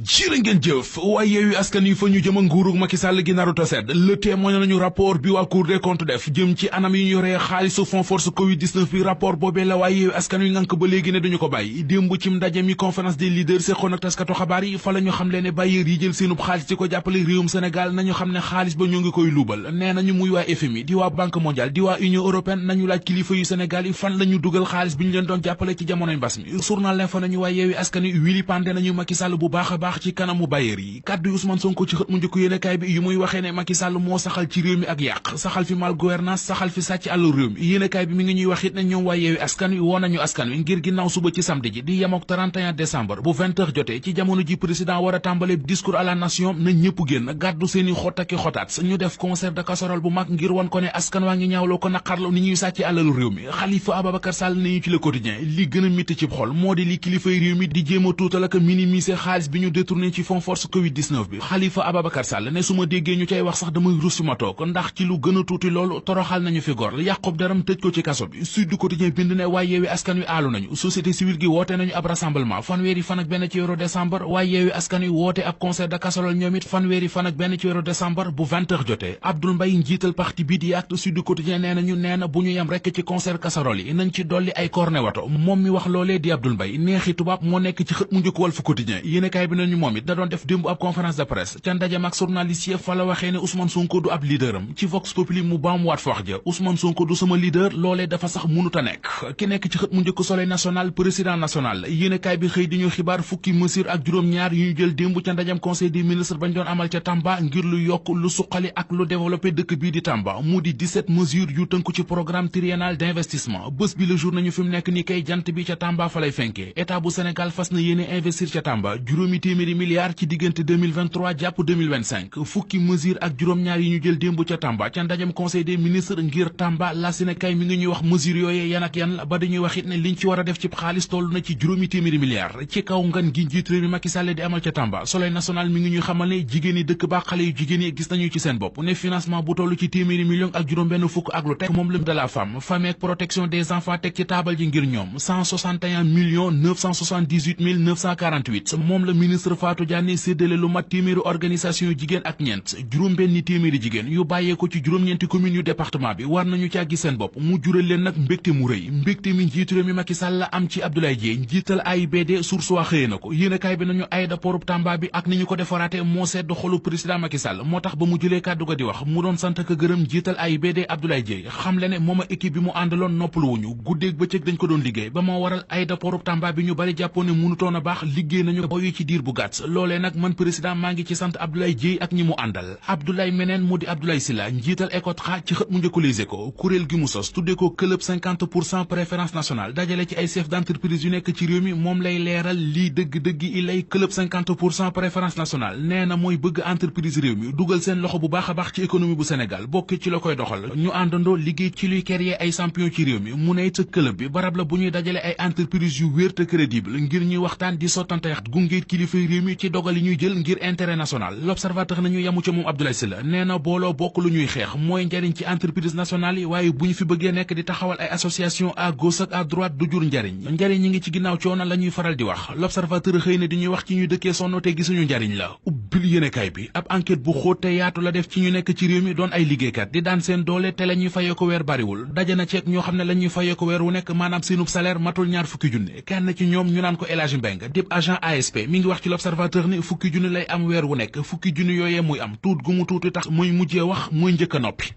jërë ngeen jëf waaye Yewwi Askan Wi fa ñu jëm a nguurug Macky Sall gi naruta sedd Le Témoin nañu rapport bi waa Cour des comptes def jëm ci anam yi ñu yoree xaalisu fonds force Covid-19 bi rapport boobee la waaye Yewwi Askan Wi ngànk ba léegi ne duñu ko bàyyi démb ci ndaje mi conférence des leaders séqoon ak taskatu xabaar yi fa la ñu xam le ne bailleurs yi jël seenub xaalis ci ko jàppale réewum Sénégal nañu xam ne xaalis ba ñu ngi koy luubal nee nañu muy waa FMI di waa Banque mondiale di waa Union européenne nañu laaj kilifa yu Sénégal yi fan la ñu dugal xaalis bi ñu leen doon jàppale ci jamonoy mbas mi journal L'Info nañu waa Yewwi Askan Wi wili pande nañu Macky Sall bu baax a baax ci kanamu bailleurs yi kaddu Ousmane Sonko ci xët mu njëkk yéenekaay bi yu muy waxee ne Macky Sall moo saxal ci réew mi ak yàq saxal fi mal gouvernance saxal fi sàcc àllu réew mi yéenekaay bi mi ngi ñuy wax it ne ñoom waa Yewwi Askan Wi woo nañu askan wi ngir ginnaaw suba ci samedi ji di yemook 31 décembre bu 20h jotee ci jamono ji président war a tàmbale discours à la nation na ñëpp génn gàddu seeni xot ak xotaat ñu def concert de casserole bu mag ngir won ko ne askan waa ngi ñaawloo ko naqarlo ni ñuy sàcc àlalu réew mi Khalifa Ababacar Sall ne ñu ci Le Quotidien li gën a métti ci xol moo di li kilifay réew mi di jéem a tuutal ak minimiser xaalis bi ñu détourné ci fonds force Covid-19 bi Khalifa Ababacar Sall ne su ma déggee ñu cay wax sax damay rus fi ma toog ndax ci lu gën a tuuti loolu toroxal nañu fi gor yàqob daram tëj ko ci kaso bi Sud Quotidien bind ne waaye Yewwi Askan Wi aalu nañu société civile gi woote nañu ab rassemblement fanweeri fan ak benn ci weeru décembre waaye Yewwi Askan Wi woote ab concert de casserole ñoom it fanweeri fan ak benn ci weeru décembre bu 20h jotee Abdoul Mbaye njiital parti bi di Actes Sud Quotidien nee na bu ñu yem rekk ci concert casserole yi nañ ci dolli ay corne wato moom mi wax loolee di Abdoul Mbaye neexi tubaab moo nekk ci xët mu njëkk Walf Quotidien yéenekaay bi nañu moom it da doon def démb ab conférence de presse ca ndaje mag journaliste yi fa la waxee ne Ousmane Sonko du ab leaderam ci Vox Populi mu baamuwaat fa wax ja Ousmane Sonko du sama leader loolee dafa sax mënut a nekk ki nekk ci xët mu njëkk Soleil national président national yéenekaay bi xëy di ñu xibaar fukki mesure ak juróom-ñaar yu ñu jël démb ca ndajam conseil des ministres bañ doon amal ca Tamba ngir lu yokk lu suqali ak lu développé dëkk bii di Tamba mu di 17 mesures yu tënku ci programme triennal d'investissement bés bi le jour nañu fi mu nekk ni kay jant bi ca Tamba fa lay fenkee état bu Sénégal fas na yéene investir ca Tamba juróomi téeméeri milliards ci diggante 2023 jàpp 2025 fukki mesure ak juróom-ñaar yi ñu jël démb ca Tamba ca ndajam conseil des ministres ngir Tamba la Sénégal mi ngi ñuy wax mesure yooyee yan ak yan ba dañuy wax it ne liñ ci war a def ci xaalis toll na ci juróomi téeméeri milliards ci kaw ngan gi njiit réew mi Macky Sall di amal ca Tamba Soleil national mi ngi ñuy xamal ne jigéen yi dëkk ba xale yu jigéen yi gis nañu ci seen bopp ne financement bu toll ci téeméeri millions ak juróom benn fukk ak lu teg moom la de la femme famille ak protection des enfants teg ci taabal ji ngir ñoom 161 millions 978 mille 948 moom la ministre Fatou Diané séddale lu mat téeméeri organisation yu jigéen ak ñeent juróom benn téeméeri jigéen yu bàyyee ko ci juróom-ñeenti communes yu département bi war nañu caa gis seen bopp mu jural leen nag mbégte mu rëy mbégte mi njiitu réew mi Macky Sall la am ci Abdoulaye Dièye njiital AIBD source waa xëyee na ko yéenekaay bi nañu aéroport Tamba bi ak ni ñu ko defaraate moo sedd xolu président Macky Sall moo tax ba mu jëlee kàddu ga di wax mu doon sant ak gërëm njiital AIBD Abdoulaye Dièye xam le ne moom a équipe bi mu àndaloon noppalu wuñu guddeeg bëccëg dañ ko doon liggéey ba moo waral aéroport Tamba bi ñu bari jàppoon ne mënutoon a baax liggéey nañu boyu ci diir bu gàtt loolee nag man président maa ngi ci sant Abdoulaye Dièye ak ñi mu àndal Abdoulaye meneen mu di Abdoulaye Sylla njiital ECOTRA ci xët mu njëkk Les Échos kuréel gi mu sos tuddee ko club 50% préférence nationale dajale ci ay chef d'entreprise yu nekk ci réew mi moom lay leeral lii dëgg-dëgg i lay club 50% préférence nationale nee na mooy bëgg entreprise réew mi dugal seen loxo bu baax a baax ci économie bu Sénégal bokk ci la koy doxal ñu àndandoo liggéey ci luy créer ay champion ci réew mi mu ne it club bi barab la bu ñuy dajale ay entreprise yu wér te crédible ngir ñuy waxtaan di sottante gunge kilifay réew mi ci dogal yi ñuy jël ngir intérêt national l'observateur nañu yamu ca moom Abdoulaye Sylla nee na booloo bokk lu ñuy xeex mooy njariñ ci entreprise nationale yi waaye bu ñu fi bëggee nekk di taxawal ay association à gauche ak à droite du jur njariñ ñi ngi ci ginnaaw coono la ñuy faral di wax l'observateur xëy na di ñuy wax ci ñu dëkkee sonn te gisuñu njariñ la ubbil yéenekaay bi ab enquête bu xóot te yaatu la def ci ñu nekk ci réew mi doon ay liggéeykat di daan seen doole te la ñuy fayee ko weer bariwul daje na ceeg ñoo xam ne la ñuy fayee ko weer wu nekk maanaam seenub salaire matul ñaar fukki junne kenn ci ñoom ñu naan ko El Hadji Mbengue dib agent ASP mi ngi wax ci l'observateur ni fukki junne lay am weer wu nekk fukki junne yooyee muy am tuut gu mu tuuti tax muy mujjee wax muy njëkk a noppi